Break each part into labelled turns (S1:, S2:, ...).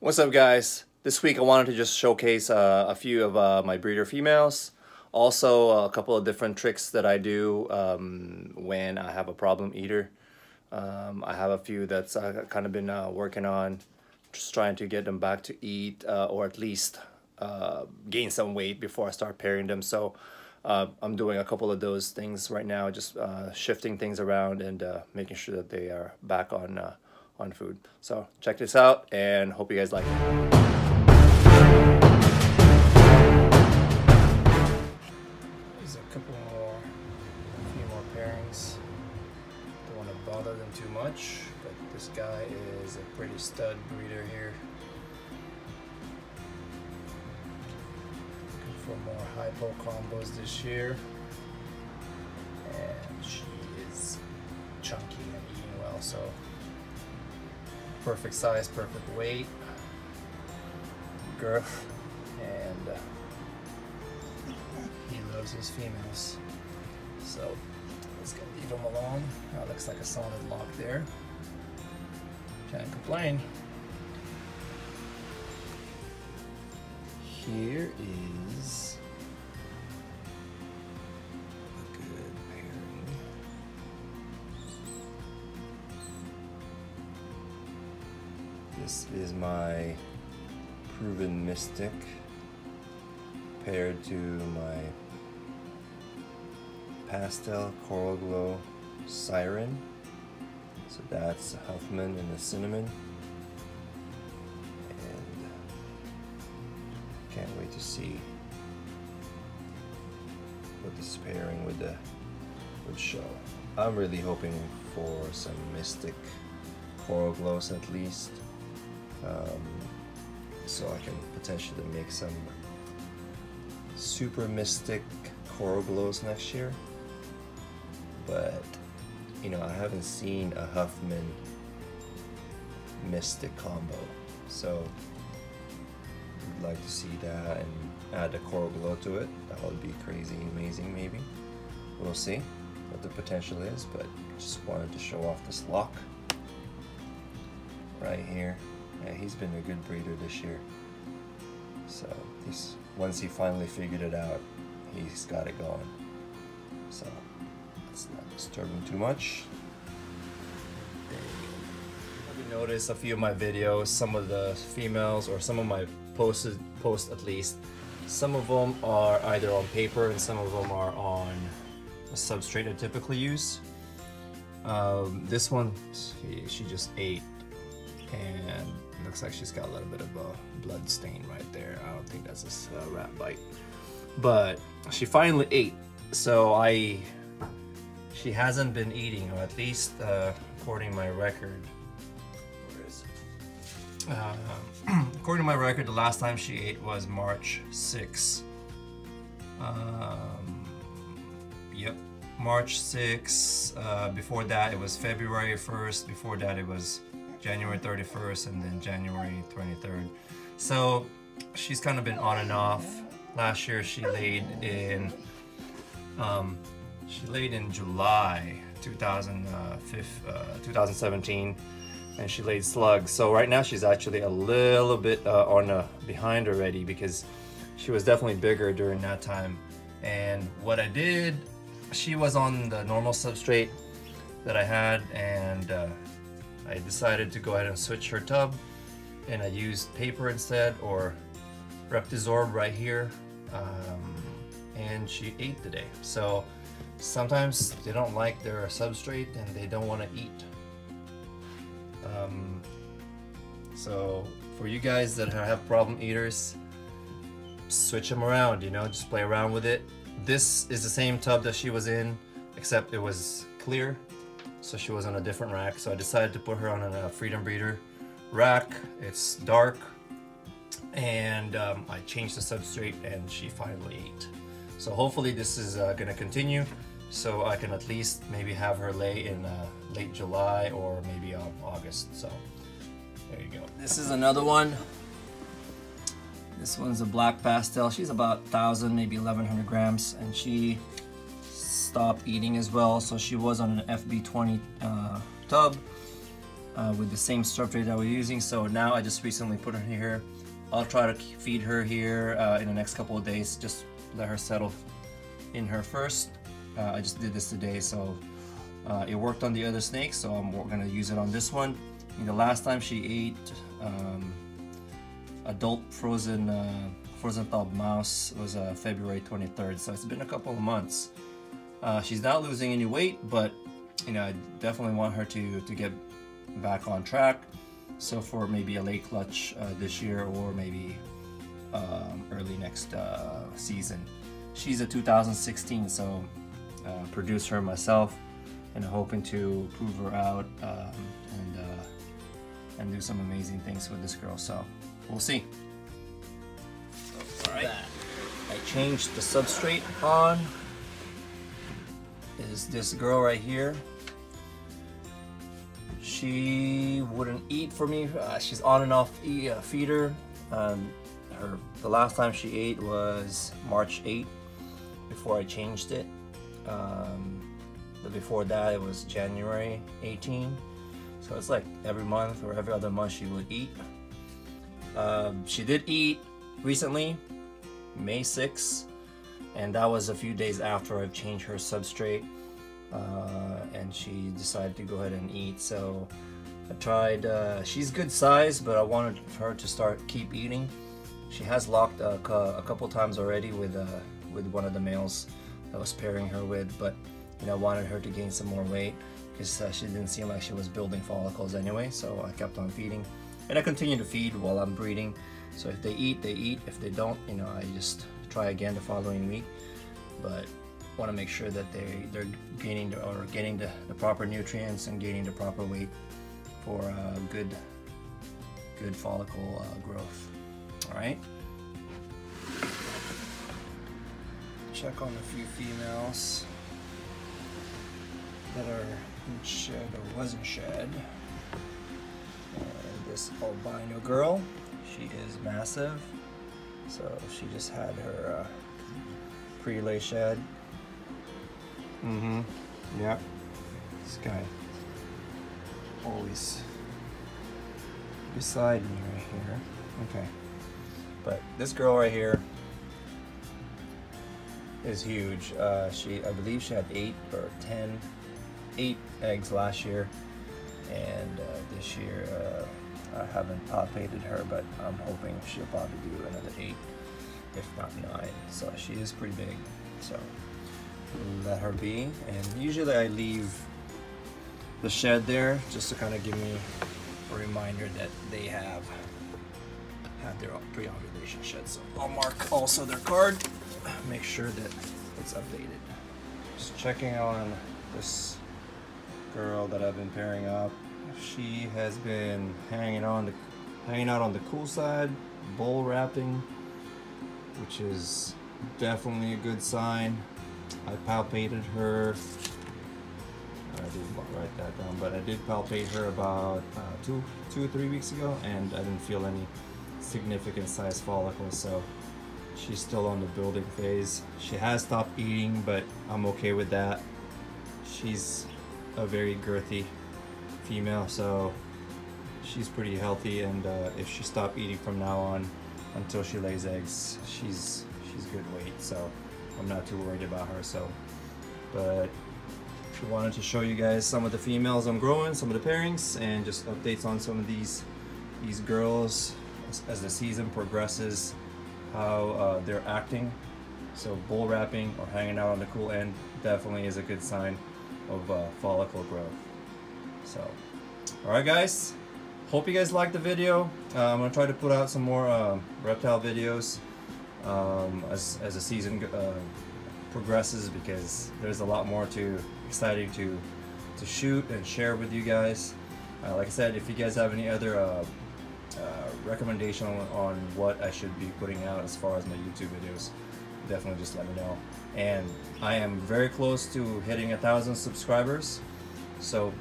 S1: What's up, guys? This week I wanted to just showcase a few of my breeder females. Also a couple of different tricks that I do when I have a problem eater. I have a few that's kind of been working on, just trying to get them back to eat or at least gain some weight before I start pairing them. So I'm doing a couple of those things right now, just shifting things around and making sure that they are back on food. So check this out and hope you guys like it. There's a few more pairings. Don't want to bother them too much, but this guy is a pretty stud breeder here. Looking for more hypo combos this year. And she is chunky and eating well, so perfect size, perfect weight, girth, and he loves his females. So let's go leave him alone. That looks like a solid lock there. Can't complain. Here is a good pairing. This is my proven mystic paired to my pastel coral glow siren. So that's Huffman and the cinnamon. And can't wait to see what this pairing would show. I'm really hoping for some mystic coral glows at least. So I can potentially make some super mystic coral glows next year. But you know, I haven't seen a Huffman mystic combo, so I'd like to see that and add a coral glow to it. That would be crazy amazing. Maybe we'll see what the potential is, but just wanted to show off this lock right here. Yeah, he's been a good breeder this year. So once he finally figured it out, he's got it going. So let's not disturb him too much. There you go. If you notice a few of my videos, some of the females, or some of my posts at least, some of them are either on paper and some of them are on a substrate I typically use. This one, she just ate, and it looks like she's got a little bit of a blood stain right there. I don't think that's a rat bite, but she finally ate. So she hasn't been eating, or at least according to my record. Where is it? According to my record, the last time she ate was March 6th. Yep, March 6th. Before that, it was February 1st. Before that, it was January 31st, and then January 23rd. So she's kind of been on and off. Last year she laid in July 2017, and she laid slugs. So right now she's actually a little bit behind already, because she was definitely bigger during that time. And what I did, she was on the normal substrate that I had, and I decided to go ahead and switch her tub, and I used paper instead, or Reptisorb right here, and she ate today. So sometimes they don't like their substrate and they don't want to eat. So for you guys that have problem eaters, switch them around, you know, just play around with it. This is the same tub that she was in, except it was clear, so she was on a different rack. So I decided to put her on a Freedom Breeder rack. It's dark, and I changed the substrate, and she finally ate. So hopefully this is gonna continue, so I can at least maybe have her lay in late July or maybe August. So there you go. This is another one. This one's a black pastel. She's about 1,000, maybe 1,100 grams, and she stopped eating as well. So she was on an FB20 tub. with the same substrate that we're using. So now I just recently put her here. I'll try to feed her here in the next couple of days. Just let her settle in her first. I just did this today, so it worked on the other snake, so we're gonna use it on this one. The last time she ate adult frozen thawed mouse was February 23rd, so it's been a couple of months. She's not losing any weight, but I definitely want her to get back on track. So for maybe a late clutch this year, or maybe early next season. She's a 2016, so produced her myself, and I'm hoping to prove her out and do some amazing things with this girl. So we'll see. All right, I changed the substrate on. Is this girl right here? She wouldn't eat for me. She's on and off feeder. The last time she ate was March 8th, before I changed it. But before that it was January 18. So it's like every month or every other month she would eat. She did eat recently, May 6th, and that was a few days after I've changed her substrate. And she decided to go ahead and eat. So I tried, she's good size, but I wanted her to keep eating. She has locked a couple times already with one of the males that was pairing her with, but I wanted her to gain some more weight because she didn't seem like she was building follicles anyway. So I kept on feeding, and I continue to feed while I'm breeding. So if they eat, they eat. If they don't, I just try again the following week. But want to make sure that they're getting the proper nutrients and gaining the proper weight for good follicle growth. All right. Check on a few females that are in shed or wasn't shed. This albino girl, she is massive, so she just had her pre-lay shed. Yep. This guy always beside me right here. Okay. But this girl right here is huge. I believe she had 8 eggs last year, and this year I haven't palpated her, but I'm hoping she'll probably do another 8, if not 9. So she is pretty big. So let her be, and usually I leave the shed there just to kind of give me a reminder that they have their pre-ovulation shed. So I'll mark also their card, make sure that it's updated. Just checking on this girl that I've been pairing up. She has been hanging out on the cool side, bull wrapping, which is definitely a good sign. I palpated her. I didn't write that down, but I did palpate her about 2 or 3 weeks ago, and I didn't feel any significant size follicles, so she's still on the building phase. She has stopped eating, but I'm okay with that. She's a very girthy female, so she's pretty healthy, and if she stopped eating from now on until she lays eggs, she's good weight, so I'm not too worried about her. So, but I wanted to show you guys some of the females I'm growing, some of the pairings, and just updates on some of these girls as the season progresses, how they're acting. So bull wrapping or hanging out on the cool end definitely is a good sign of follicle growth. So, all right guys, hope you guys liked the video. I'm gonna try to put out some more reptile videos as the season progresses, because there's a lot more exciting to shoot and share with you guys. Like I said, if you guys have any other recommendation on what I should be putting out as far as my YouTube videos, definitely just let me know. And I am very close to hitting 1,000 subscribers, so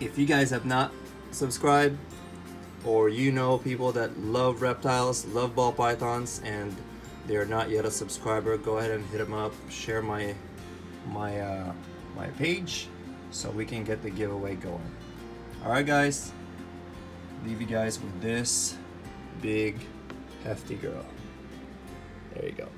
S1: if you guys have not subscribed, or people that love reptiles, love ball pythons, and they're not yet a subscriber, go ahead and hit them up, share my page so we can get the giveaway going. Alright guys, leave you guys with this big hefty girl. There you go.